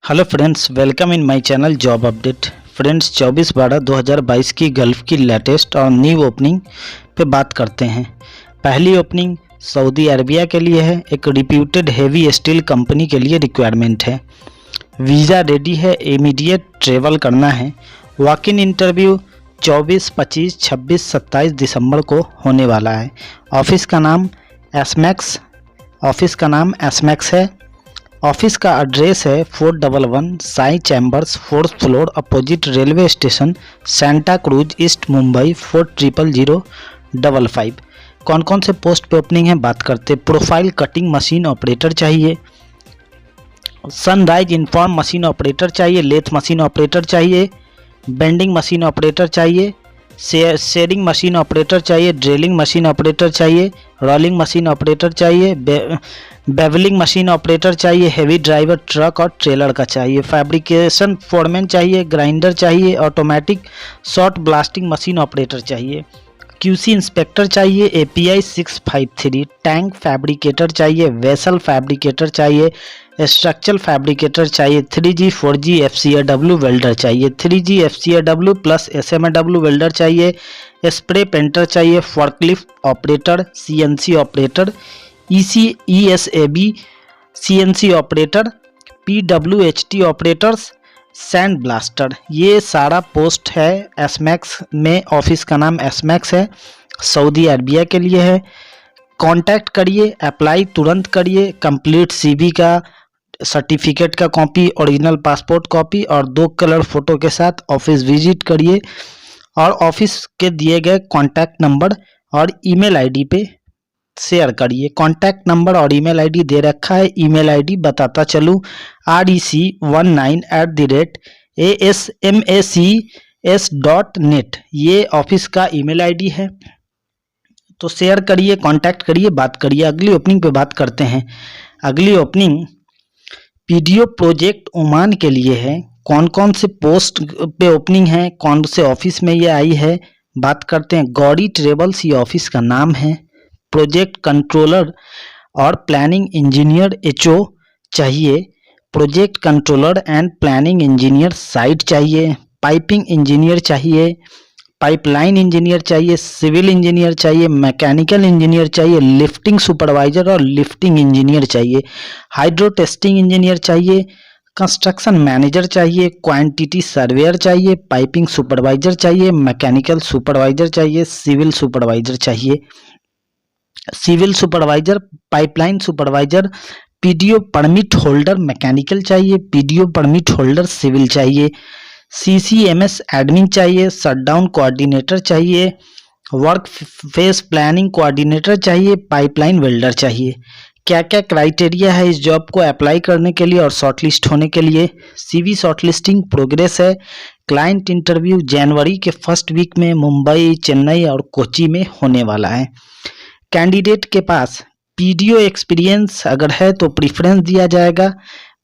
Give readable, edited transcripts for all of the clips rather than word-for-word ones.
Hello friends, welcome in my channel job update. Friends, 24/12/2022 की gulf की latest और new opening पे बात करते हैं। पहली ओपनिंग सऊदी अरबिया के लिए है। एक रिप्यूटेड हेवी स्टील कंपनी के लिए रिक्वायरमेंट है। वीज़ा रेडी है, इमीडिएट ट्रेवल करना है। वॉक इन इंटरव्यू 24, 25, 26, 27 दिसंबर को होने वाला है। ऑफिस का नाम एसमैक्स है। ऑफिस का एड्रेस है 411 Sai chambers, 4th floor, opposite railway station, Santa cruise, east Mumbai 400555। कौन कौन से पोस्ट पे ओपनिंग है बात करते। प्रोफाइल कटिंग मशीन ऑपरेटर चाहिए, सनराइज इनफॉर्म मशीन ऑपरेटर चाहिए, लेथ मशीन ऑपरेटर चाहिए, बेंडिंग मशीन ऑपरेटर चाहिए, शेयरिंग मशीन ऑपरेटर चाहिए, ड्रिलिंग मशीन ऑपरेटर चाहिए, रोलिंग मशीन ऑपरेटर चाहिए, बेवलिंग मशीन ऑपरेटर चाहिए, हेवी ड्राइवर ट्रक और ट्रेलर का चाहिए, फैब्रिकेशन फोरमैन चाहिए, ग्राइंडर चाहिए, automatic short blasting machine operator चाहिए, क्यूसी इंस्पेक्टर चाहिए, API 653, टैंक फैब्रिकेटर चाहिए, वेसल फैब्रिकेटर चाहिए, स्ट्रक्चरल फैब्रिकेटर चाहिए, 3G 4G FCAW वेल्डर चाहिए, 3G FCAW plus SMAW welder चाहिए, स्प्रे पेंटर चाहिए, forklift operator, CNC operator, ESAB CNC operator, PWHT operators, sand blaster. ये सारा post है एसमैक्स में। ऑफिस का नाम एसमैक्स है, सऊदी अरबिया के लिए है। कांटेक्ट करिए, अप्लाई तुरंत करिए। कंप्लीट CV का सर्टिफिकेट का कॉपी, ओरिजिनल पासपोर्ट कॉपी और 2 कलर फोटो के साथ ऑफिस विजिट करिए और ऑफिस के दिए गए कॉन्टैक्ट नंबर और ईमेल आईडी पे शेयर करिए। कॉन्टैक्ट नंबर और ईमेल आईडी दे रखा है। ईमेल आईडी बताता चलूँ, rec19@asmacs.net। ये ऑफिस का ईमेल आईडी है, तो शेयर करिए, कांटेक्ट करिए, बात करिए। अगली ओपनिंग पे बात करते हैं। अगली ओपनिंग PDO प्रोजेक्ट ओमान के लिए है। कौन कौन से पोस्ट पे ओपनिंग है, कौन से ऑफिस में ये आई है बात करते हैं। गौरी ट्रेवल्स ये ऑफिस का नाम है। प्रोजेक्ट कंट्रोलर और प्लानिंग इंजीनियर HO चाहिए। Project controller and planning engineer site चाहिए। पाइपिंग इंजीनियर चाहिए, पाइपलाइन इंजीनियर चाहिए, सिविल इंजीनियर चाहिए, मैकेनिकल इंजीनियर चाहिए, लिफ्टिंग सुपरवाइजर और लिफ्टिंग इंजीनियर चाहिए, हाइड्रो टेस्टिंग इंजीनियर चाहिए, कंस्ट्रक्शन मैनेजर चाहिए, क्वांटिटी सर्वेयर चाहिए, पाइपिंग सुपरवाइजर चाहिए, मैकेनिकल सुपरवाइजर चाहिए, सिविल सुपरवाइजर चाहिए। Civil supervisor, pipeline supervisor, PDO permit holder mechanical चाहिए, PDO परमिट होल्डर सिविल चाहिए, CCMS एडमिन चाहिए, शटडाउन कोऑर्डिनेटर चाहिए, वर्क फेस प्लानिंग कोऑर्डिनेटर चाहिए, पाइपलाइन वेल्डर चाहिए। क्या क्या क्राइटेरिया है इस जॉब को अप्लाई करने के लिए और शॉर्टलिस्ट होने के लिए। CV शॉर्टलिस्टिंग प्रोग्रेस है। क्लाइंट इंटरव्यू जनवरी के फर्स्ट वीक में मुंबई, चेन्नई और कोची में होने वाला है। कैंडिडेट के पास PDO एक्सपीरियंस अगर है तो प्रीफरेंस दिया जाएगा।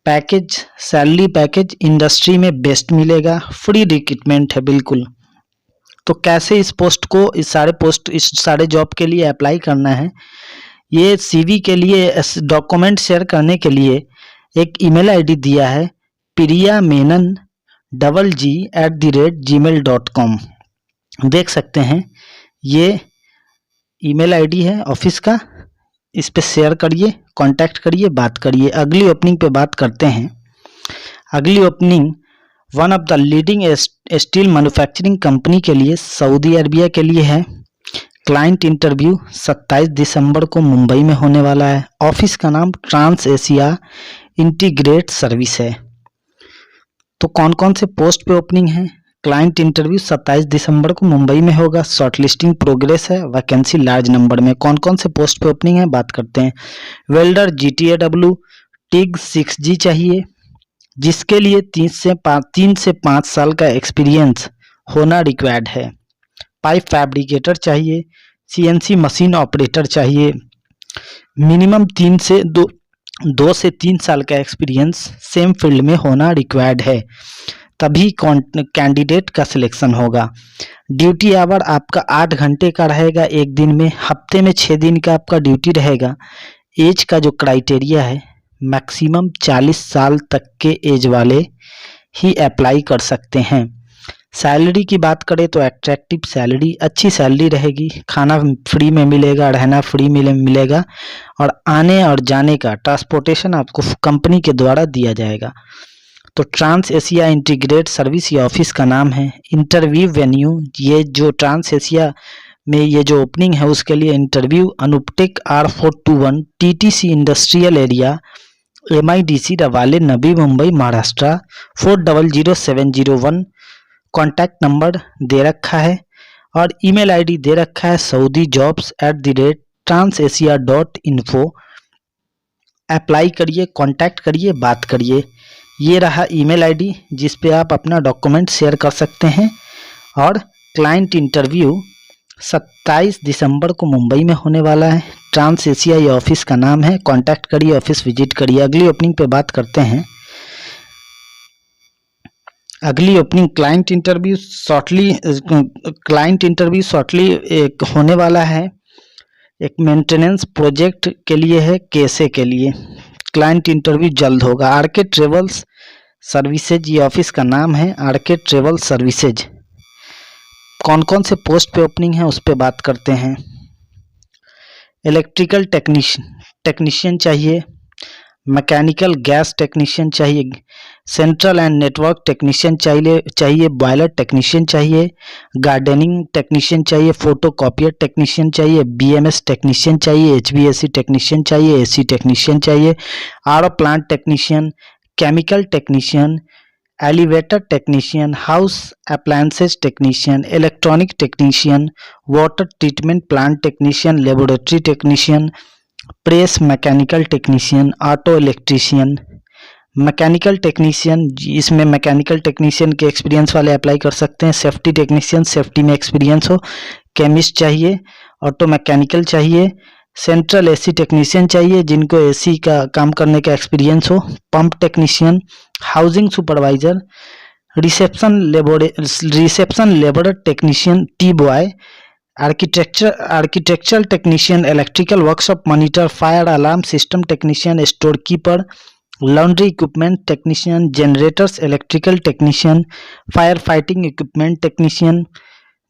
पैकेज, सैलरी पैकेज इंडस्ट्री में बेस्ट मिलेगा। फ्री रिक्रूटमेंट है बिल्कुल। तो कैसे इस सारे जॉब के लिए अप्लाई करना है, ये CV के लिए डॉक्यूमेंट शेयर करने के लिए एक ईमेल आईडी दिया है, priyamenon@gmail.com। देख सकते हैं, ये ईमेल आईडी है ऑफिस का। इस पे शेयर करिए, कांटेक्ट करिए, बात करिए। अगली ओपनिंग पे बात करते हैं। अगली opening one of the leading steel manufacturing company के लिए सऊदी अरबिया के लिए है। क्लाइंट इंटरव्यू 27 दिसंबर को मुंबई में होने वाला है। ऑफिस का नाम ट्रांस एशिया इंटीग्रेट सर्विस है। तो कौन कौन से पोस्ट पे ओपनिंग है। क्लाइंट इंटरव्यू 27 दिसंबर को मुंबई में होगा। शॉर्टलिस्टिंग प्रोग्रेस है। वैकेंसी लार्ज नंबर में। कौन कौन से पोस्ट पे ओपनिंग है बात करते हैं। वेल्डर GTAW TIG 6G चाहिए, जिसके लिए 3 से 5 साल का एक्सपीरियंस होना रिक्वायर्ड है। पाइप फैब्रिकेटर चाहिए, CNC मशीन ऑपरेटर चाहिए, मिनिमम 2 से 3 साल का एक्सपीरियंस सेम फील्ड में होना रिक्वायर्ड है, तभी कैंडिडेट का सिलेक्शन होगा। ड्यूटी आवर आपका 8 घंटे का रहेगा एक दिन में। हफ्ते में 6 दिन का आपका ड्यूटी रहेगा। एज का जो क्राइटेरिया है मैक्सिमम 40 साल तक के एज वाले ही अप्लाई कर सकते हैं। सैलरी की बात करें तो अट्रैक्टिव सैलरी, अच्छी सैलरी रहेगी, खाना फ्री में मिलेगा, रहना फ्री मिलेगा और आने और जाने का ट्रांसपोर्टेशन आपको कंपनी के द्वारा दिया जाएगा। तो ट्रांस एशिया इंटीग्रेट सर्विस ये ऑफिस का नाम है। इंटरव्यू वेन्यू, ये जो ट्रांस एशिया में ये जो ओपनिंग है उसके लिए interview Anuptech R421 TTC industrial area MIDC रवाले नवी मुंबई महाराष्ट्र 400701। कॉन्टैक्ट नंबर दे रखा है और ईमेल आईडी दे रखा है saudijobs@transasia.info। अप्लाई करिए, कांटेक्ट करिए, बात करिए। ये रहा ईमेल आईडी जिस पे आप अपना डॉक्यूमेंट शेयर कर सकते हैं। और क्लाइंट इंटरव्यू 27 दिसंबर को मुंबई में होने वाला है। ट्रांस एशिया ये ऑफिस का नाम है। कांटेक्ट करिए, ऑफिस विजिट करिए। अगली ओपनिंग पे बात करते हैं। अगली ओपनिंग क्लाइंट इंटरव्यू शॉर्टली एक होने वाला है। एक मेंटेनेंस प्रोजेक्ट के लिए है, कैसे के लिए। क्लाइंट इंटरव्यू जल्द होगा। आरके ट्रेवल्स सर्विसेज ये ऑफिस का नाम है। RK travel services. कौन कौन से पोस्ट पे ओपनिंग है उस पे बात करते हैं। इलेक्ट्रिकल टेक्नीशियन चाहिए, मैकेनिकल गैस टेक्नीशियन चाहिए, सेंट्रल एंड नेटवर्क टेक्नीशियन चाहिए, बॉयलर टेक्नीशियन चाहिए, गार्डनिंग टेक्नीशियन चाहिए, फोटोकॉपियर टेक्नीशियन चाहिए, BMS टेक्नीशियन चाहिए, HVAC टेक्नीशियन चाहिए, AC टेक्नीशियन चाहिए, RO plant technician, chemical technician, elevator technician, house appliances technician, electronic technician, water treatment plant technician, laboratory technician, press mechanical technician, auto electrician. Mechanical technician, इसमें mechanical technician के experience वाले apply कर सकते हैं। Safety technician, safety में experience हो। Chemist चाहिए, auto mechanical चाहिए, सेंट्रल AC टेक्नीशियन चाहिए जिनको AC का काम करने का एक्सपीरियंस हो। Pump technician, housing supervisor, reception labour technician, tea boy, architectural technician, electrical workshop monitor, fire alarm system technician, store keeper, laundry equipment technician, generators electrical technician, fire fighting equipment technician,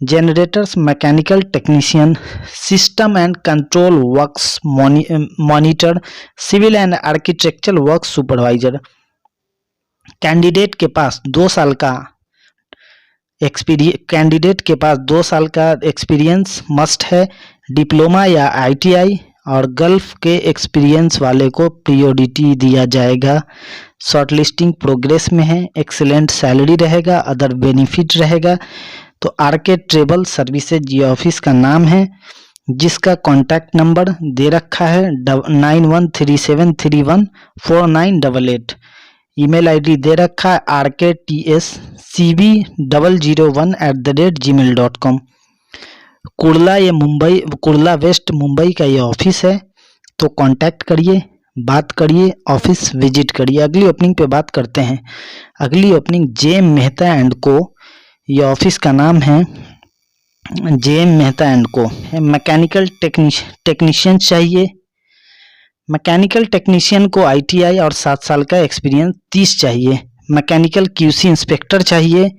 generators mechanical technician, system and control works monitor, civil and architectural work supervisor. Candidate के पास 2 साल का experience must है। Diploma या ITI और gulf के experience वाले को प्रायोरिटी दिया जाएगा। शॉर्टलिस्टिंग प्रोग्रेस में है। एक्सीलेंट सैलरी रहेगा, अदर बेनिफिट रहेगा। तो आरके ट्रेवल सर्विसेज ये ऑफिस का नाम है जिसका कॉन्टैक्ट नंबर दे रखा है 9137314988। ईमेल आईडी दे रखा है rktscb001@gmail.com। कुर्ला वेस्ट मुंबई का ये ऑफिस है। तो कांटेक्ट करिए, बात करिए, ऑफिस विजिट करिए। अगली ओपनिंग पे बात करते हैं। अगली ओपनिंग JM मेहता एंड को, ये ऑफिस का नाम है JM मेहता एंड को। मैकेनिकल टेक्नीशियन चाहिए। मैकेनिकल टेक्नीशियन को ITI और 7 साल का एक्सपीरियंस 30 चाहिए। मैकेनिकल QC इंस्पेक्टर चाहिए,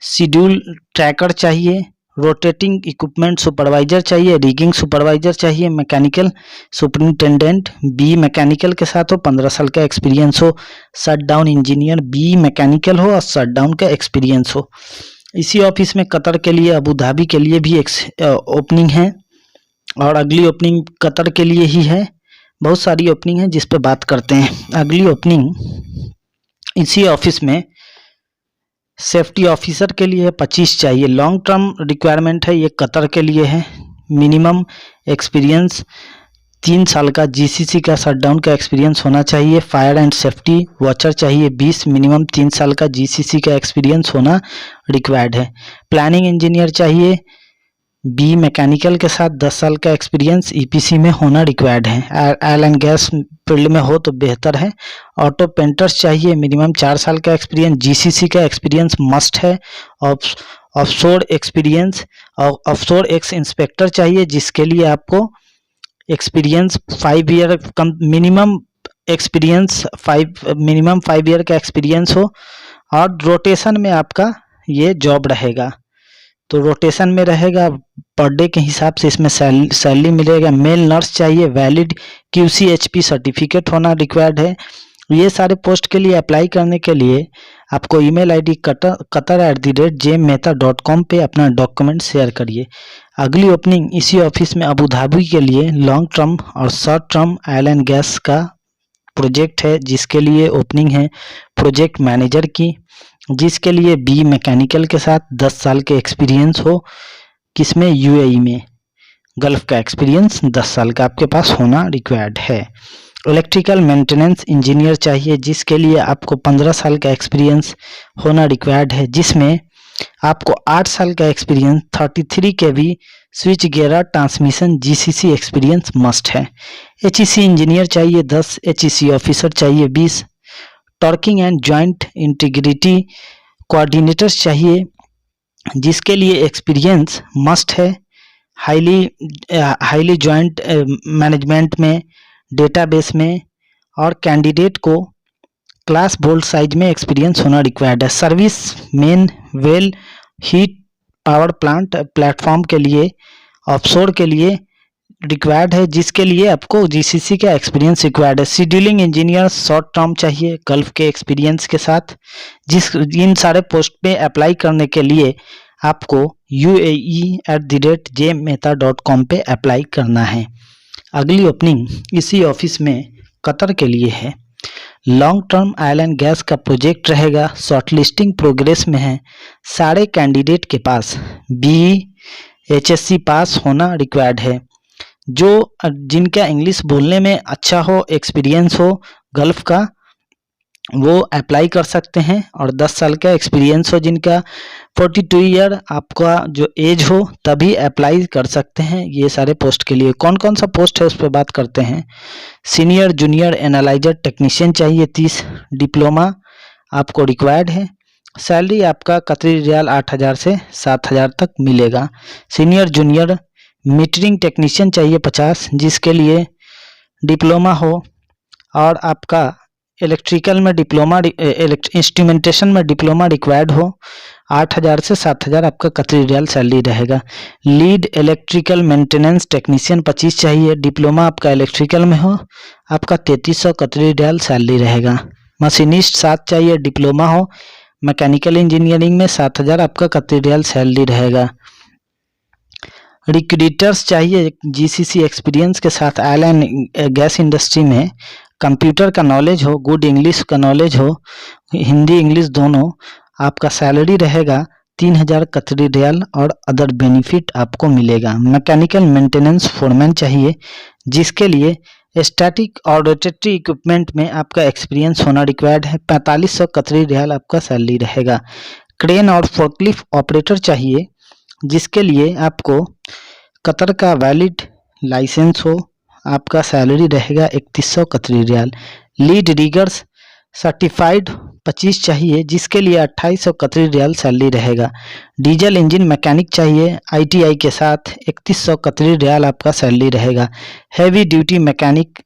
शेड्यूल ट्रैकर चाहिए, रोटेटिंग इक्विपमेंट सुपरवाइजर चाहिए, रिगिंग सुपरवाइजर चाहिए, मैकेनिकल सुपरिंटेंडेंट B मैकेनिकल के साथ हो, 15 साल का एक्सपीरियंस हो, shut down engineer B mechanical हो और शट डाउन का एक्सपीरियंस हो। इसी ऑफिस में कतर के लिए, अबू धाबी के लिए भी ओपनिंग है और अगली ओपनिंग कतर के लिए ही है। बहुत सारी ओपनिंग है जिस पे बात करते हैं। अगली ओपनिंग इसी ऑफिस में सेफ्टी ऑफिसर के लिए 25 चाहिए। लॉन्ग टर्म रिक्वायरमेंट है, ये कतर के लिए है। मिनिमम एक्सपीरियंस 3 साल का GCC का शटडाउन का एक्सपीरियंस होना चाहिए। फायर एंड सेफ्टी वॉचर चाहिए 20, मिनिमम 3 साल का GCC का एक्सपीरियंस होना रिक्वायर्ड है। प्लानिंग इंजीनियर चाहिए B मैकेनिकल के साथ 10 साल का एक्सपीरियंस EPC में होना रिक्वायर्ड है। ऑयल एंड गैस फील्ड में हो तो बेहतर है। ऑटो पेंटर्स चाहिए, मिनिमम 4 साल का एक्सपीरियंस, GCC का एक्सपीरियंस मस्ट है। ऑफशोर एक्सपीरियंस और ऑफशोर एक्स इंस्पेक्टर चाहिए जिसके लिए आपको एक्सपीरियंस 5 ईयर कम, मिनिमम एक्सपीरियंस मिनिमम 5 ईयर का एक्सपीरियंस हो, और रोटेशन में आपका ये जॉब रहेगा। तो रोटेशन में रहेगा, पर डे के हिसाब से इसमें सैलरी मिलेगा। मेल नर्स चाहिए, वैलिड QCHP सर्टिफिकेट होना रिक्वायर्ड है। ये सारे पोस्ट के लिए अप्लाई करने के लिए आपको ईमेल आईडी qatar@jmehta.com पे अपना डॉक्यूमेंट शेयर करिए। अगली ओपनिंग इसी ऑफिस में अबू धाबी के लिए लॉन्ग टर्म और short term oil and gas का प्रोजेक्ट है, जिसके लिए ओपनिंग है प्रोजेक्ट मैनेजर की, जिसके लिए बी मैकेनिकल के साथ 10 साल के एक्सपीरियंस हो, किसमें UAE में, गल्फ का एक्सपीरियंस 10 साल का आपके पास होना रिक्वायर्ड है। इलेक्ट्रिकल मेंटेनेंस इंजीनियर चाहिए, जिसके लिए आपको 15 साल का एक्सपीरियंस होना रिक्वायर्ड है, जिसमें आपको 8 साल का experience 33 kV switch gear transmission GCC experience must है। HEC इंजीनियर चाहिए 10, HEC ऑफिसर चाहिए 20, torquing and joint integrity coordinators चाहिए, जिसके लिए एक्सपीरियंस मस्ट है हाईली जॉइंट मैनेजमेंट में, डेटाबेस में, और कैंडिडेट को क्लास बोल्ट साइज में एक्सपीरियंस होना रिक्वायर्ड है। Service main well heat power plant platform के लिए ऑफशोर के लिए रिक्वायर्ड है, जिसके लिए आपको GCC का एक्सपीरियंस रिक्वायर्ड है। शेड्यूलिंग इंजीनियर शॉर्ट टर्म चाहिए गल्फ के एक्सपीरियंस के साथ। इन सारे पोस्ट पे अप्लाई करने के लिए आपको UAE@jmehta.com पे अप्लाई करना है। अगली ओपनिंग इसी ऑफिस में कतर के लिए है। Long term oil and gas का प्रोजेक्ट रहेगा, शॉर्टलिस्टिंग प्रोग्रेस में है। सारे कैंडिडेट के पास BE HSC पास होना रिक्वायर्ड है। जिनका इंग्लिश बोलने में अच्छा हो, एक्सपीरियंस हो गल्फ का, वो अप्लाई कर सकते हैं, और 10 साल का एक्सपीरियंस हो जिनका, 42 ईयर आपका जो एज हो, तभी अप्लाई कर सकते हैं ये सारे पोस्ट के लिए। कौन कौन सा पोस्ट है उस पर बात करते हैं। सीनियर जूनियर एनालाइजर टेक्नीशियन चाहिए 30, डिप्लोमा आपको रिक्वायर्ड है। सैलरी आपका कतरी रियाल 8,000 से 7,000 तक मिलेगा। सीनियर जूनियर मीटरिंग टेक्नीशियन चाहिए 50, जिसके लिए डिप्लोमा हो, और आपका इलेक्ट्रिकल में डिप्लोमा, इंस्ट्रूमेंटेशन में डिप्लोमा रिक्वायर्ड हो। 8,000 से 7,000 आपका कतरी रियाल सैलरी रहेगा। लीड इलेक्ट्रिकल मेंटेनेंस टेक्नीशियन 25 चाहिए, डिप्लोमा आपका इलेक्ट्रिकल में हो, आपका 3300 कतरी रियाल सैलरी रहेगा। मशीनिस्ट 7 चाहिए, डिप्लोमा हो, मैकेनिकल इंजीनियरिंग में 7,000 आपका कतरी रियाल सैलरी रहेगा। रिक्रूटर्स चाहिए GCC एक्सपीरियंस के साथ ऑयल एंड गैस इंडस्ट्री में, कंप्यूटर का नॉलेज हो, गुड इंग्लिश का नॉलेज हो, हिंदी इंग्लिश दोनों। आपका सैलरी रहेगा 3,000 कतरी रियाल, और अदर बेनिफिट आपको मिलेगा। मैकेनिकल मेंटेनेंस फोरमैन चाहिए, जिसके लिए स्टैटिक और रोटेटरी इक्विपमेंट में आपका एक्सपीरियंस होना रिक्वायर्ड है। 4500 कतरी रियाल आपका सैलरी रहेगा। क्रेन और फोर्कलिफ्ट ऑपरेटर चाहिए, जिसके लिए आपको कतर का वैलिड लाइसेंस हो, आपका सैलरी रहेगा 3100 कतरी रियाल। लीड रिगर्स सर्टिफाइड 25 चाहिए, जिसके लिए 2800 कतरी रियाल सैलरी रहेगा। डीजल इंजन मैकेनिक चाहिए ITI के साथ, 3100 कतरी रियाल आपका सैलरी रहेगा। हैवी ड्यूटी मैकेनिक,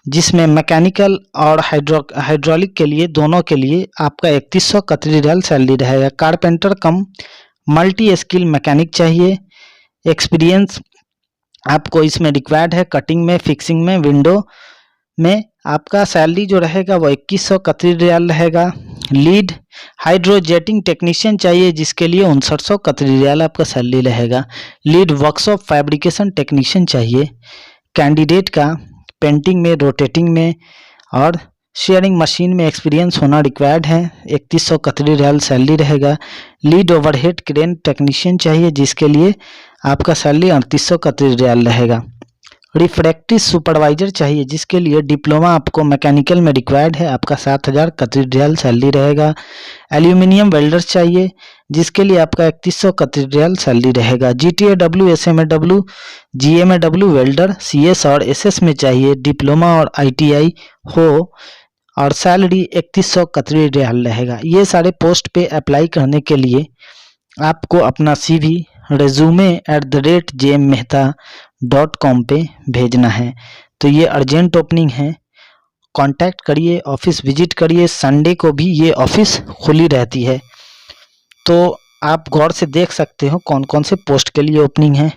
जिसमें मैकेनिकल और हाइड्रोलिक के लिए, दोनों के लिए आपका 3100 कतरी रियाल सैलरी रहेगा। कारपेंटर कम मल्टी स्किल मैकेनिक चाहिए, एक्सपीरियंस आपको इसमें रिक्वायर्ड है, कटिंग में, फिक्सिंग में, विंडो में। आपका सैलरी जो रहेगा वो 2100 कतरी रियाल रहेगा। लीड हाइड्रोजेटिंग टेक्नीशियन चाहिए, जिसके लिए 5900 कतरी रियाल आपका सैलरी रहेगा। लीड वर्कशॉप फैब्रिकेशन टेक्नीशियन चाहिए कैंडिडेट का, पेंटिंग में, रोटेटिंग में और शेयरिंग मशीन में एक्सपीरियंस होना रिक्वायर्ड है। 3100 कतरी रियाल सैलरी रहेगा। लीड ओवरहेड क्रेन टेक्नीशियन चाहिए, जिसके लिए आपका सैलरी 3800 कतरी रियाल रहेगा। रिफ्रैक्टिव सुपरवाइजर चाहिए, जिसके लिए डिप्लोमा आपको मैकेनिकल में रिक्वायर्ड है, आपका 7000 कतरी रियाल सैलरी रहेगा। एल्यूमिनियम वेल्डर्स चाहिए, जिसके लिए आपका 3100 कतरी रियाल सैलरी रहेगा। GTAW SMAW GMAW welder CS और SS में चाहिए, डिप्लोमा और ITI हो, और सैलरी 3100 कतरी रियाल रहेगा। ये सारे पोस्ट पे अप्लाई करने के लिए आपको अपना CV resume@jmmehta.com पे भेजना है। तो ये अर्जेंट ओपनिंग है, कांटेक्ट करिए, ऑफिस विजिट करिए। संडे को भी ये ऑफिस खुली रहती है। तो आप गौर से देख सकते हो कौन कौन से पोस्ट के लिए ओपनिंग है।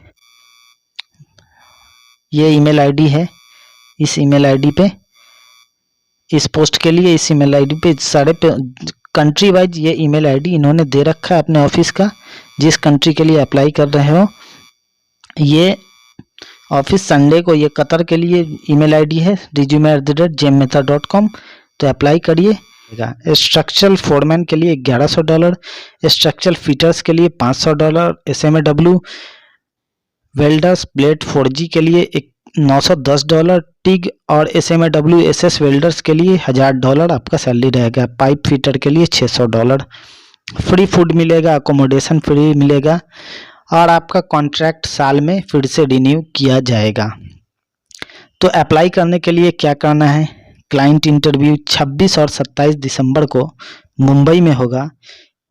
ये ईमेल आईडी है, इस ईमेल आईडी पे, इस पोस्ट के लिए इस ईमेल आईडी पे सारे पे कंट्री वाइज ये ईमेल आईडी इन्होंने दे रखा है अपने ऑफिस का, जिस कंट्री के लिए अप्लाई कर रहे हो। ये ऑफिस संडे को, ये कतर के लिए ईमेल आईडी है resume@jmmetha.com। तो अप्लाई करिए। स्ट्रक्चरल फोरमैन के लिए $1100, स्ट्रक्चरल फिटर्स के लिए $500, SMAW वेल्डर्स ब्लेड 4G के लिए $910, टिग और SMAW SS वेल्डर्स के लिए $1000 आपका सैलरी रहेगा। पाइप फिटर के लिए $600। फ्री फूड मिलेगा, अकोमोडेशन फ्री मिलेगा और आपका कॉन्ट्रैक्ट साल में फिर से रिन्यू किया जाएगा। तो अप्लाई करने के लिए क्या करना है, क्लाइंट इंटरव्यू 26 और 27 दिसंबर को मुंबई में होगा।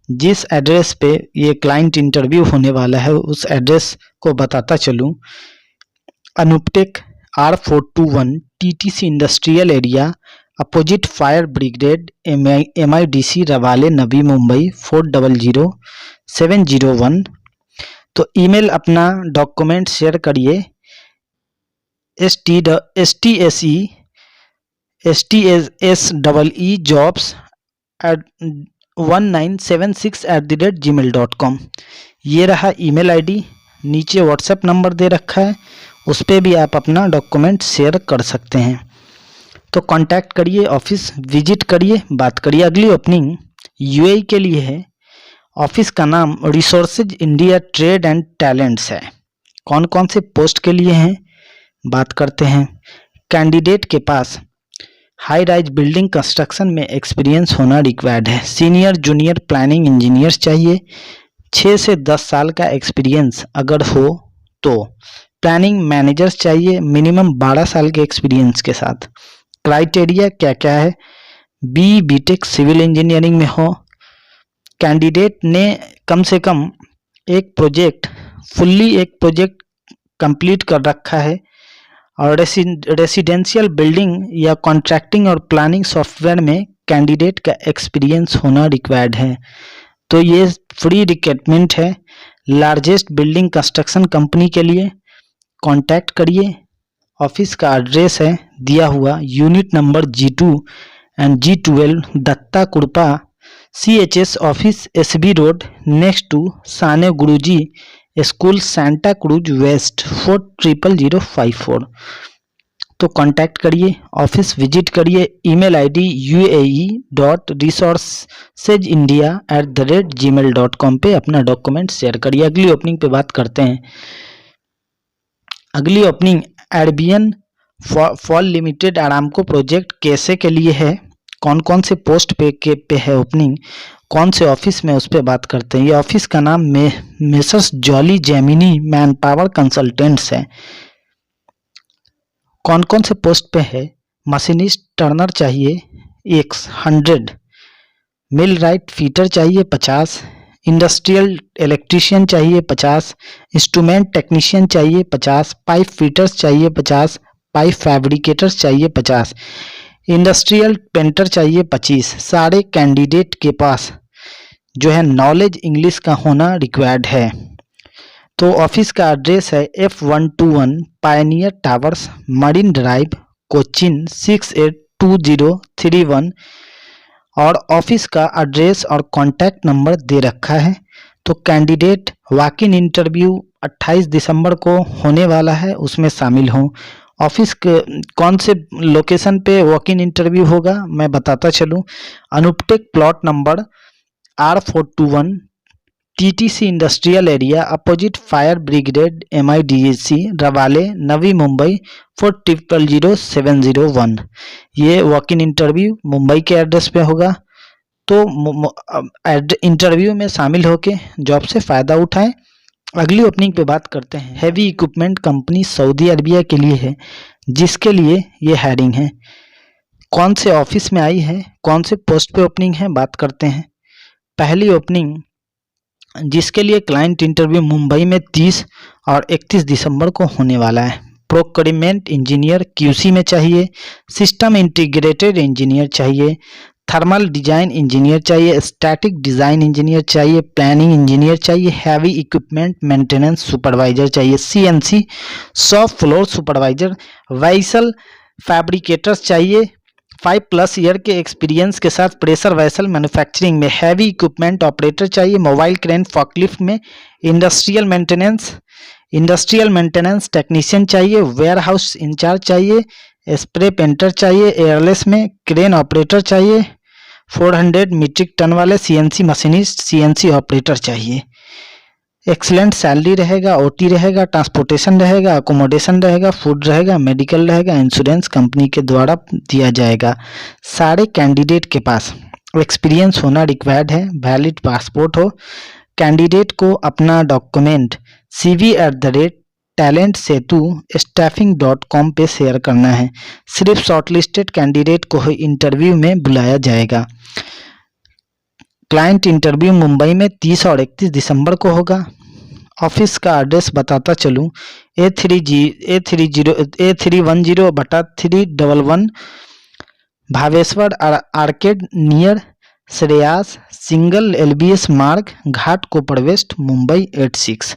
जिस एड्रेस पे ये क्लाइंट इंटरव्यू होने वाला है उस एड्रेस को बताता चलूँ, अनुपटेक R421 TTC industrial area, opposite fire brigade, MIDC रवाले नवी मुंबई 400701। तो ईमेल अपना डॉक्यूमेंट शेयर करिए stseejobs1976@gmail.com। ये रहा ईमेल आईडी। नीचे व्हाट्सएप नंबर दे रखा है, उस पर भी आप अपना डॉक्यूमेंट शेयर कर सकते हैं। तो कांटेक्ट करिए, ऑफिस विजिट करिए, बात करिए। अगली ओपनिंग UAE के लिए है। ऑफिस का नाम resources India trade and talents है। कौन कौन से पोस्ट के लिए हैं बात करते हैं। कैंडिडेट के पास हाई राइज बिल्डिंग कंस्ट्रक्शन में एक्सपीरियंस होना रिक्वायर्ड है। सीनियर जूनियर प्लानिंग इंजीनियर्स चाहिए। 6 से 10 साल का एक्सपीरियंस अगर हो तो। प्लानिंग मैनेजर्स चाहिए मिनिमम 12 साल के एक्सपीरियंस के साथ। क्राइटेरिया क्या क्या है, BTech सिविल इंजीनियरिंग में हो, कैंडिडेट ने कम से कम एक प्रोजेक्ट कंप्लीट कर रखा है और रेसिडेंशियल बिल्डिंग या कॉन्ट्रैक्टिंग और प्लानिंग सॉफ्टवेयर में कैंडिडेट का एक्सपीरियंस होना रिक्वायर्ड है। तो ये फ्री रिक्रूटमेंट है लार्जेस्ट बिल्डिंग कंस्ट्रक्शन कंपनी के लिए। कांटेक्ट करिए। ऑफिस का एड्रेस है दिया हुआ, unit number G2 and G12 Datta Krupa CHS office SB road next to Sane Guruji school Santa Cruz west 400054। तो कांटेक्ट करिए, ऑफिस विजिट करिए। ईमेल आईडी uae.resourcesindia@gmail.com पे अपना डॉक्यूमेंट शेयर करिए। अगली ओपनिंग पे बात करते हैं। अगली ओपनिंग एडबियन फॉल लिमिटेड अरामको प्रोजेक्ट कैसे के लिए है। कौन कौन से पोस्ट पे है ओपनिंग, कौन से ऑफिस में, उस पर बात करते हैं। ये ऑफिस का नाम messrs jolly Gemini man power consultants है। कौन कौन से पोस्ट पे है, मशीनिस्ट टर्नर चाहिए 100, मिल राइट फीटर चाहिए 50, इंडस्ट्रियल इलेक्ट्रीशियन चाहिए 50, इंस्ट्रूमेंट टेक्नीशियन चाहिए 50, पाइप फिटर्स चाहिए 50, पाइप फैब्रिकेटर्स चाहिए 50, इंडस्ट्रियल पेंटर चाहिए 25। सारे कैंडिडेट के पास जो है नॉलेज इंग्लिश का होना रिक्वायर्ड है। तो ऑफिस का एड्रेस है F121 Pioneer towers marine drive Cochin 682031 और ऑफिस का एड्रेस और कॉन्टैक्ट नंबर दे रखा है। तो कैंडिडेट वॉक इन इंटरव्यू 28 दिसंबर को होने वाला है, उसमें शामिल हों। ऑफिस के कौन से लोकेशन पे वॉक इन इंटरव्यू होगा मैं बताता चलूँ। Anuptech plot number R421 TTC industrial area opposite fire brigade MIDC रवाले नवी मुंबई 400701। ये वॉक इन इंटरव्यू मुंबई के एड्रेस पे होगा। तो इंटरव्यू में शामिल होके जॉब से फ़ायदा उठाएं। अगली ओपनिंग पे बात करते हैं। Heavy equipment company Saudi Arabia के लिए है, जिसके लिए ये हायरिंग है। कौन से ऑफिस में आई है, कौन से पोस्ट पे ओपनिंग है, बात करते हैं। पहली ओपनिंग जिसके लिए क्लाइंट इंटरव्यू मुंबई में 30 और 31 दिसंबर को होने वाला है। प्रोक्योरमेंट इंजीनियर QC में चाहिए, सिस्टम इंटीग्रेटेड इंजीनियर चाहिए, थर्मल डिजाइन इंजीनियर चाहिए, स्टैटिक डिजाइन इंजीनियर चाहिए, प्लानिंग इंजीनियर चाहिए, हैवी इक्विपमेंट मेंटेनेंस सुपरवाइजर चाहिए, CNC shop floor supervisor, vessel fabricators चाहिए, 5+ ईयर के एक्सपीरियंस के साथ प्रेशर वेसल मैन्युफैक्चरिंग में, हैवी इक्विपमेंट ऑपरेटर चाहिए, मोबाइल क्रेन फॉकलिफ्ट में, इंडस्ट्रियल मेंटेनेंस टेक्नीशियन चाहिए, वेयरहाउस इंचार्ज चाहिए, स्प्रे पेंटर चाहिए, एयरलेस में क्रेन ऑपरेटर चाहिए, 400 मीट्रिक टन वाले CNC मशीनिस्ट, CNC ऑपरेटर चाहिए। एक्सीलेंट सैलरी रहेगा, OT रहेगा, ट्रांसपोर्टेशन रहेगा, अकोमोडेशन रहेगा, फूड रहेगा, मेडिकल रहेगा, इंश्योरेंस कंपनी के द्वारा दिया जाएगा। सारे कैंडिडेट के पास एक्सपीरियंस होना रिक्वायर्ड है, वैलिड पासपोर्ट हो। कैंडिडेट को अपना डॉक्यूमेंट cv@talentsetu.staffing.com पे शेयर करना है। सिर्फ शॉर्टलिस्टेड कैंडिडेट को ही इंटरव्यू में बुलाया जाएगा। क्लाइंट इंटरव्यू मुंबई में 30 और 31 दिसंबर को होगा। ऑफिस का एड्रेस बताता चलूँ, A310/311 Bhaveshwar arcade near Shreyas signal LBS Marg Ghatkopar west Mumbai 86।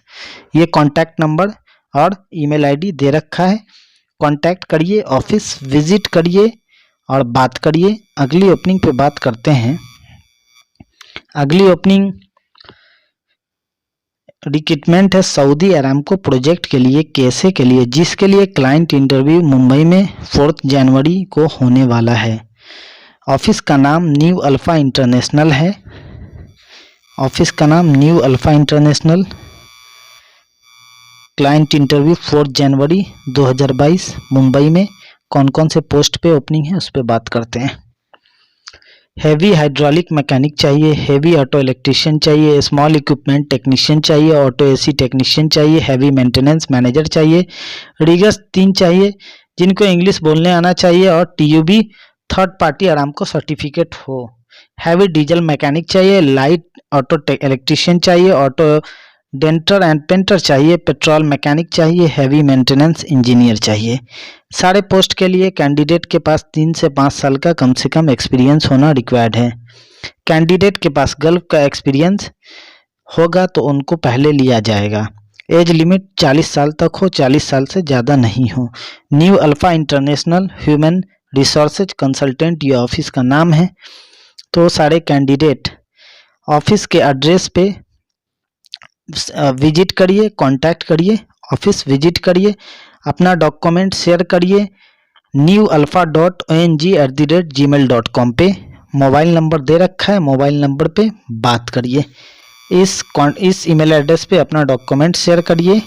ये कॉन्टैक्ट नंबर और ईमेल ID दे रखा है। कॉन्टैक्ट करिए, ऑफिस विजिट करिए और बात करिए। अगली ओपनिंग पे बात करते हैं। अगली ओपनिंग रिक्रूटमेंट है सऊदी अरामको प्रोजेक्ट के लिए, कैसे के लिए, जिसके लिए क्लाइंट इंटरव्यू मुंबई में 4 जनवरी को होने वाला है। ऑफिस का नाम न्यू अल्फा इंटरनेशनल है। ऑफिस का नाम new alpha international. Client interview 4 जनवरी 2022 मुंबई में। कौन कौन से पोस्ट पे ओपनिंग है उस पर बात करते हैं। हैवी हाइड्रोलिक मैकेनिक चाहिए, हैवी ऑटो इलेक्ट्रीशियन चाहिए, स्मॉल इक्विपमेंट टेक्नीशियन चाहिए, ऑटो AC टेक्नीशियन चाहिए, हैवी मेंटेनेंस मैनेजर चाहिए, रिगर्स 3 चाहिए जिनको इंग्लिश बोलने आना चाहिए और TUB third party Aramco certificate हो। हैवी डीजल मैकेनिक चाहिए, लाइट ऑटो इलेक्ट्रीशियन चाहिए, ऑटो डेंटर एंड पेंटर चाहिए, पेट्रोल मैकेनिक चाहिए, हैवी मेंटेनेंस इंजीनियर चाहिए। सारे पोस्ट के लिए कैंडिडेट के पास 3 से 5 साल का कम से कम एक्सपीरियंस होना रिक्वायर्ड है। कैंडिडेट के पास गल्फ का एक्सपीरियंस होगा तो उनको पहले लिया जाएगा। एज लिमिट 40 साल तक हो, 40 साल से ज़्यादा नहीं हो। New alpha international human resources consultant ये ऑफिस का नाम है। तो सारे कैंडिडेट ऑफिस के एड्रेस पे विजिट करिए, कांटेक्ट करिए, ऑफिस विजिट करिए, अपना डॉक्यूमेंट शेयर करिए newalpha.ong@gmail.com पे। मोबाइल नंबर दे रखा है, मोबाइल नंबर पे बात करिए। इस ईमेल एड्रेस पे अपना डॉक्यूमेंट शेयर करिए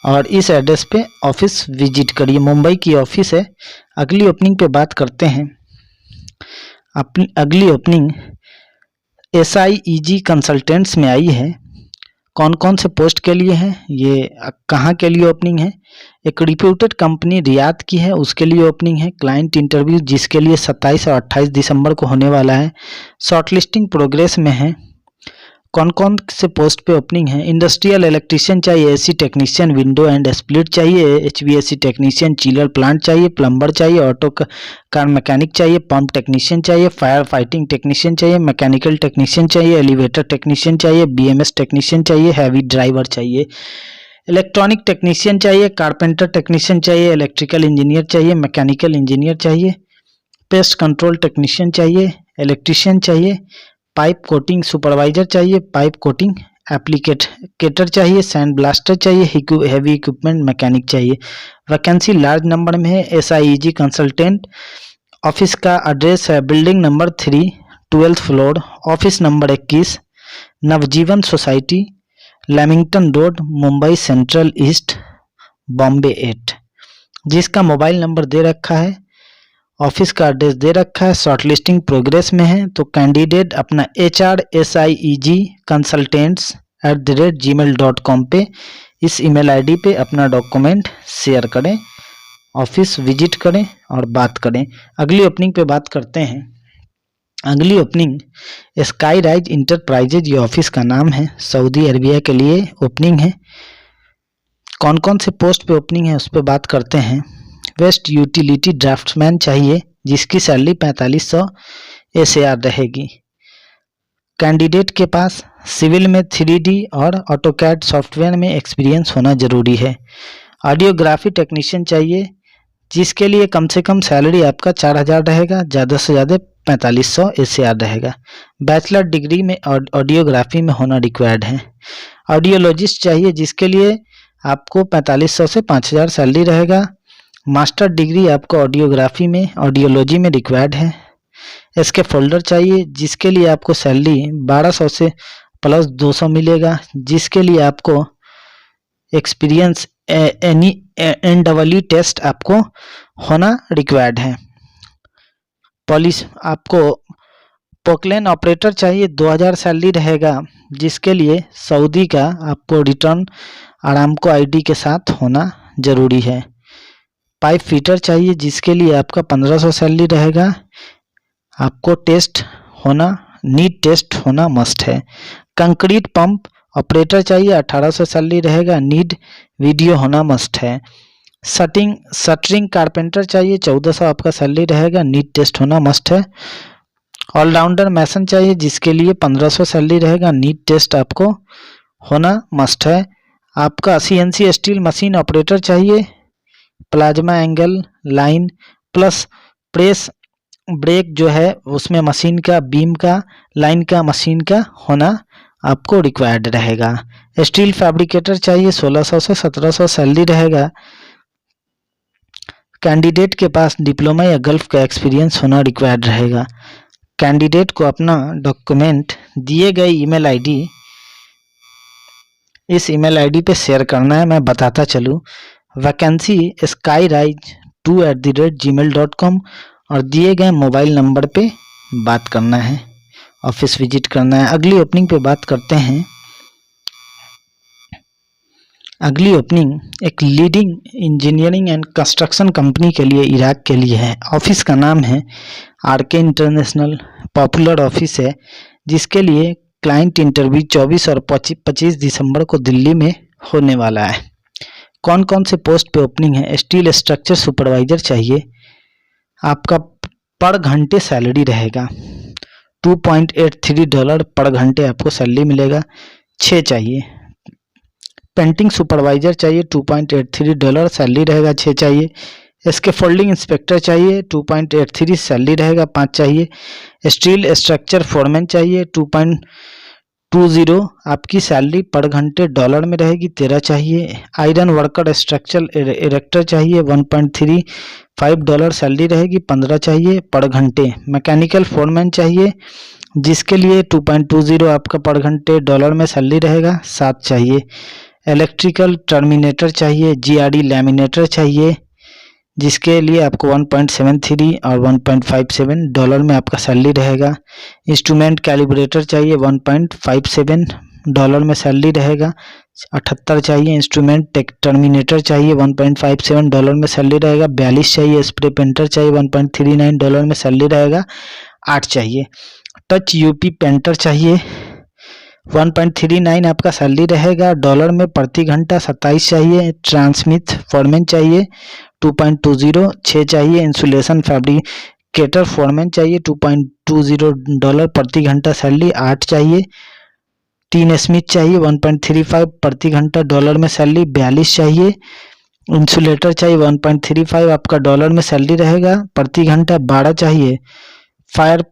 और इस एड्रेस पे ऑफिस विजिट करिए। मुंबई की ऑफिस है। अगली ओपनिंग पे बात करते हैं। अगली ओपनिंग SIEG कंसल्टेंट्स में आई है। कौन कौन से पोस्ट के लिए है, ये कहाँ के लिए ओपनिंग है। एक रिप्यूटेड कंपनी रियाद की है, उसके लिए ओपनिंग है। क्लाइंट इंटरव्यू जिसके लिए 27 और 28 दिसंबर को होने वाला है। शॉर्टलिस्टिंग प्रोग्रेस में है। कौन कौन से पोस्ट पे ओपनिंग है। इंडस्ट्रियल इलेक्ट्रीशियन चाहिए, AC technician, window and split चाहिए, HVAC टेक्नीशियन, चिलर प्लांट चाहिए, प्लम्बर चाहिए, ऑटो कार मैकेनिक चाहिए, पंप टेक्नीशियन चाहिए, फायर फाइटिंग टेक्नीशियन चाहिए, मैकेनिकल टेक्नीशियन चाहिए, एलिवेटर टेक्नीशियन चाहिए, BMS टेक्नीशियन चाहिए, हैवी ड्राइवर चाहिए, इलेक्ट्रॉनिक टेक्नीशियन चाहिए, कारपेंटर टेक्नीशियन चाहिए, इलेक्ट्रिकल इंजीनियर चाहिए, मैकेनिकल इंजीनियर चाहिए, पेस्ट कंट्रोल टेक्नीशियन चाहिए, इलेक्ट्रीशियन चाहिए, पाइप कोटिंग सुपरवाइजर चाहिए, पाइप कोटिंग एप्लीकेटर चाहिए, सैंड ब्लास्टर चाहिए, हैवी इक्विपमेंट मैकेनिक चाहिए। वैकेंसी लार्ज नंबर में है। SIEG consultant. ऑफिस का एड्रेस है building number 3 12th floor, office number 21, Navjeevan society, Lamington road, Mumbai central east, Bombay 8। जिसका मोबाइल नंबर दे रखा है, ऑफिस का एड्रेस दे रखा है, शॉर्टलिस्टिंग प्रोग्रेस में है। तो कैंडिडेट अपना HR SIEG consultants@gmail.com पे इस ईमेल ID पे अपना डॉक्यूमेंट शेयर करें, ऑफिस विजिट करें और बात करें। अगली ओपनिंग पे बात करते हैं। अगली ओपनिंग स्काई राइज इंटरप्राइजेज ये ऑफिस का नाम है। सऊदी अरबिया के लिए ओपनिंग है। कौन कौन से पोस्ट पे ओपनिंग है उस पर बात करते हैं। वेस्ट यूटिलिटी ड्राफ्ट्समैन चाहिए जिसकी सैलरी 4500 SAR रहेगी। कैंडिडेट के पास सिविल में 3D और ऑटोकैड सॉफ्टवेयर में एक्सपीरियंस होना जरूरी है। ऑडियोग्राफी टेक्नीशियन चाहिए जिसके लिए कम से कम सैलरी आपका 4000 रहेगा, ज़्यादा से ज़्यादा 4500 SAR रहेगा। बैचलर डिग्री में ऑडियोग्राफी में होना रिक्वायर्ड है। ऑडियोलॉजिस्ट चाहिए जिसके लिए आपको 4500 से 5000 सैलरी रहेगा। मास्टर डिग्री आपको ऑडियोग्राफी में ऑडियोलॉजी में रिक्वायर्ड है। इसके फोल्डर चाहिए जिसके लिए आपको सैलरी 1200 से प्लस 200 मिलेगा, जिसके लिए आपको एक्सपीरियंस NEE टेस्ट आपको होना रिक्वायर्ड है। पॉलिस आपको पोकलेन ऑपरेटर चाहिए, 2000 सैलरी रहेगा, जिसके लिए सऊदी का आपको रिटर्न आरामको ID के साथ होना जरूरी है। पाइप फिटर चाहिए जिसके लिए आपका 1500 सैलरी रहेगा। आपको टेस्ट होना, नीट टेस्ट होना मस्ट है। कंक्रीट पंप ऑपरेटर चाहिए, 1800 सैलरी रहेगा, नीड वीडियो होना मस्ट है। शटरिंग कारपेंटर चाहिए, 1400 आपका सैलरी रहेगा, नीट टेस्ट होना मस्ट है। ऑलराउंडर मैसन चाहिए जिसके लिए 1500 सैलरी रहेगा, नीट टेस्ट आपको होना मस्ट है। आपका CNC स्टील मशीन ऑपरेटर चाहिए, plasma angle line plus press brake जो है उसमें मशीन का, बीम का, लाइन का, मशीन का होना आपको रिक्वायर्ड रहेगा। स्टील फैब्रिकेटर चाहिए, 1600 से 1700 सैलरी रहेगा। कैंडिडेट के पास डिप्लोमा या गल्फ का एक्सपीरियंस होना रिक्वायर्ड रहेगा। कैंडिडेट को अपना डॉक्यूमेंट दिए गए ईमेल ID, इस ईमेल ID पे शेयर करना है। मैं बताता चलूँ, वैकेंसी skyrise2@gmail.com और दिए गए मोबाइल नंबर पे बात करना है, ऑफिस विजिट करना है। अगली ओपनिंग पे बात करते हैं। अगली ओपनिंग एक leading engineering and construction company के लिए, इराक के लिए है। ऑफिस का नाम है RK इंटरनेशनल, पॉपुलर ऑफिस है, जिसके लिए क्लाइंट इंटरव्यू 24 और 25 दिसंबर को दिल्ली में होने वाला है। कौन कौन से पोस्ट पे ओपनिंग है। स्टील स्ट्रक्चर सुपरवाइजर चाहिए, आपका पर घंटे सैलरी रहेगा, $2.83 पर घंटे आपको सैलरी मिलेगा, 6 चाहिए। पेंटिंग सुपरवाइजर चाहिए, $2.83 सैलरी रहेगा, 6 चाहिए। इसके फोल्डिंग इंस्पेक्टर चाहिए, 2.83 सैलरी रहेगा, 5 चाहिए। स्टील स्ट्रक्चर फोरमैन चाहिए, 2.20 आपकी सैलरी पर घंटे डॉलर में रहेगी, 13 चाहिए। आयरन वर्कर स्ट्रक्चर इरेक्टर चाहिए, $1.35 सैलरी रहेगी, 15 चाहिए पर घंटे। मैकेनिकल फोरमैन चाहिए जिसके लिए 2.20 आपका पर घंटे डॉलर में सैलरी रहेगा, 7 चाहिए। इलेक्ट्रिकल टर्मिनेटर चाहिए, GRD लैमिनेटर चाहिए, जिसके लिए आपको 1.73 और 1.57 डॉलर में आपका सैलरी रहेगा। इंस्ट्रूमेंट कैलिब्रेटर चाहिए, 1.57 डॉलर में सैलरी रहेगा, 78 चाहिए। इंस्ट्रूमेंट टर्मिनेटर चाहिए, 1.57 डॉलर में सैलरी रहेगा, 42 चाहिए। स्प्रे पेंटर चाहिए, 1.39 डॉलर में सैलरी रहेगा, 8 चाहिए। टच UP पेंटर चाहिए, 1.39 आपका सैलरी रहेगा डॉलर में प्रति घंटा, 27 चाहिए। ट्रांसमिट फॉरमैन चाहिए, 2.20 6 चाहिए। इंसुलेशन फैब्रिकेटर फॉरमैन चाहिए, 2.20 डॉलर प्रति घंटा सैलरी, 8 चाहिए। 3 स्मिथ चाहिए, 1.35 प्रति घंटा डॉलर में सैलरी, 42 चाहिए। इंसुलेटर चाहिए, 1.35 आपका डॉलर में सैलरी रहेगा प्रति घंटा, 12 चाहिए। फायर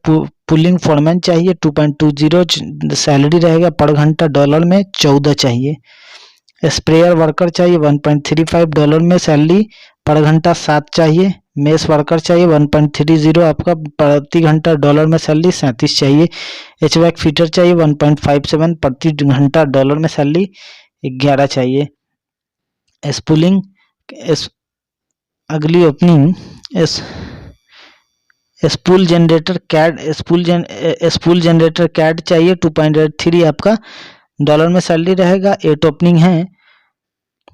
पुलिंग फॉरमैन चाहिए, 2.20 सैलरी रहेगा पर घंटा डॉलर में, 14 चाहिए। स्प्रेयर वर्कर चाहिए, 1.35 डॉलर में सैलरी पर घंटा, 7 चाहिए। मेस वर्कर चाहिए, 1.30 आपका प्रति घंटा डॉलर में सैलरी, 37 चाहिए। HVAC फिटर चाहिए, 1.57 प्रति घंटा डॉलर में सैलरी, 11 चाहिए। स्पूलिंग अगली ओपनिंग स्पूल जनरेटर कैड चाहिए, 2.83 आपका डॉलर में सैलरी रहेगा, 8 ओपनिंग है।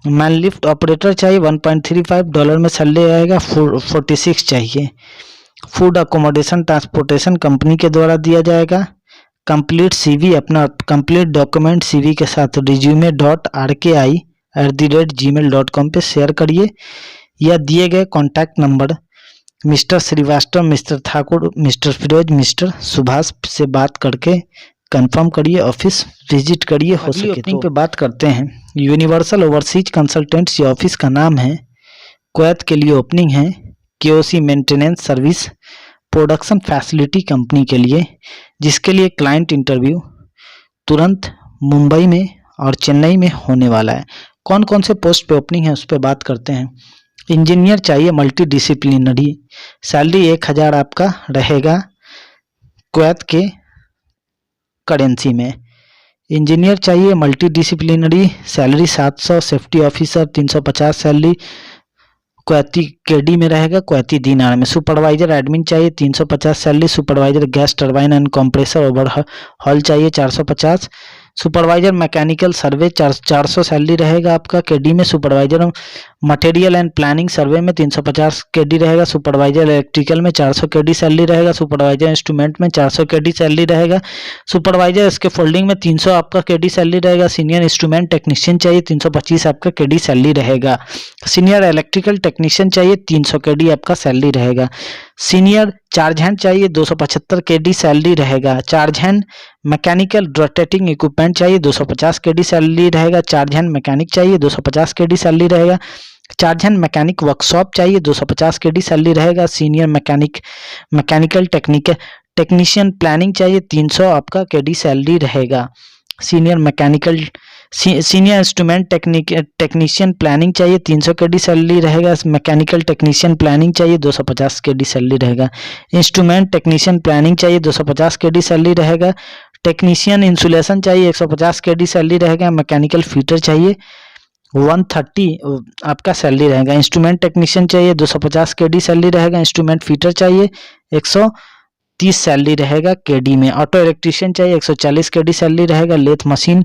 मैन लिफ्ट ऑपरेटर चाहिए, 1.35 डॉलर में सैलरी रहेगा, 46 चाहिए। फूड अकोमोडेशन ट्रांसपोर्टेशन कंपनी के द्वारा दिया जाएगा। कंप्लीट CV, अपना कंप्लीट डॉक्यूमेंट CV के साथ resume.rki gmail.com पे शेयर करिए या दिए गए contact number mister Shrivastava, mister Thakur, mister Firoz, mister Subhash से बात करके कंफर्म करिए, ऑफिस विजिट करिए हो सके ओपनिंग पे बात करते हैं। यूनिवर्सल ओवरसीज कंसल्टेंट्स, ये ऑफिस का नाम है। कुवैत के लिए ओपनिंग है। KOC maintenance service production facility company के लिए, जिसके लिए क्लाइंट इंटरव्यू तुरंत मुंबई में और चेन्नई में होने वाला है। कौन कौन से पोस्ट पे ओपनिंग है उस पर बात करते हैं। इंजीनियर चाहिए मल्टी डिसिप्लिनरी, सैलरी 1000 आपका रहेगा कुवैत के करेंसी में। इंजीनियर चाहिए multi disciplinary, salary 700, safety officer 350 salary Kuwaiti KD में रहेगा, कुवैती दीनार में। सुपरवाइजर एडमिन चाहिए 350 salary, supervisor gas turbine and compressor overhaul चाहिए 450, सुपरवाइजर मैकेनिकल सर्वे 400 सैलरी रहेगा आपका केडी में। सुपरवाइजर मटेरियल एंड प्लानिंग सर्वे में 350 केडी रहेगा। सुपरवाइजर इलेक्ट्रिकल में 400 केडी सैलरी रहेगा। सुपरवाइजर इंस्ट्रूमेंट में 400 केडी सैलरी रहेगा। सुपरवाइजर इसके फोल्डिंग में 300 आपका केडी सैलरी रहेगा। सीनियर इंस्ट्रूमेंट टेक्नीशियन चाहिए 325 आपका केडी सैलरी रहेगा। सीनियर इलेक्ट्रिकल टेक्नीशियन चाहिए 300 केडी आपका सैलरी रहेगा। सीनियर चार्ज हैंड चाहिए 275 केडी सैलरी रहेगा। Charge hand mechanical rotating equipment चाहिए 250 केडी सैलरी रहेगा। चार्ज हैंड मैकेनिक चाहिए 250 केडी सैलरी रहेगा। चार्ज हैंड मैकेनिक वर्कशॉप चाहिए 250 केडी सैलरी रहेगा। सीनियर मैकेनिकल टेक्नीशियन प्लानिंग चाहिए 300 आपका केडी सैलरी रहेगा। सीनियर इंस्ट्रूमेंट टेक्नीशियन प्लानिंग चाहिए 300 केडी सैलरी रहेगा। मैकेनिकल टेक्नीशियन प्लानिंग चाहिए 250 केडी सैलरी रहेगा। इंस्ट्रूमेंट टेक्नीशियन प्लानिंग चाहिए 250 केडी सैलरी रहेगा। टेक्नीशियन इंसुलेशन चाहिए 150 केडी सैलरी रहेगा। मैकेनिकल फीटर चाहिए 130 आपका सैलरी रहेगा। इंस्ट्रूमेंट टेक्नीशियन चाहिए 250 केडी सैलरी रहेगा। इंस्ट्रूमेंट फीटर चाहिए 130 सैलरी रहेगा केडी में। ऑटो इलेक्ट्रीशियन चाहिए 140 केडी सैलरी रहेगा। Lathe machine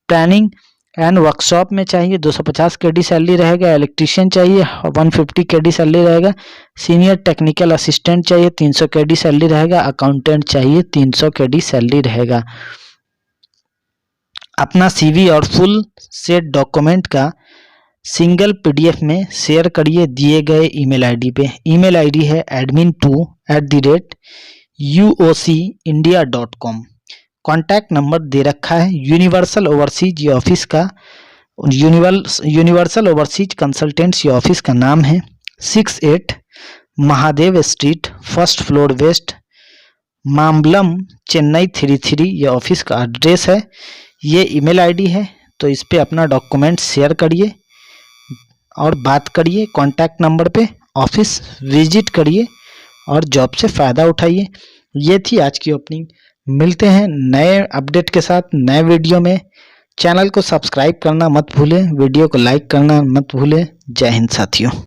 planning and workshop में चाहिए 250 केडी सैलरी रहेगा। इलेक्ट्रीशियन चाहिए 150 केडी सैलरी रहेगा। सीनियर टेक्निकल असिस्टेंट चाहिए 300 केडी सैलरी रहेगा। अकाउंटेंट चाहिए 300 केडी सैलरी रहेगा। अपना सीवी और फुल सेट डॉक्यूमेंट का सिंगल पीडीएफ में शेयर करिए दिए गए ईमेल आईडी पे। ईमेल आईडी है admin2@uocindia.com। कॉन्टैक्ट नंबर दे रखा है। यूनिवर्सल ओवरसीज ये ऑफिस का यूनिवर्सल ओवरसीज कंसल्टेंट्स ये ऑफिस का नाम है। 68 Mahadev street, first floor west, Mambalam, Chennai 33 ये ऑफिस का एड्रेस है। ये ईमेल आईडी है, तो इस पे अपना डॉक्यूमेंट शेयर करिए और बात करिए कॉन्टैक्ट नंबर पे। ऑफिस विजिट करिए और जॉब से फ़ायदा उठाइए। ये थी आज की ओपनिंग। मिलते हैं नए अपडेट के साथ नए वीडियो में। चैनल को सब्सक्राइब करना मत भूलें, वीडियो को लाइक करना मत भूलें। जय हिंद साथियों।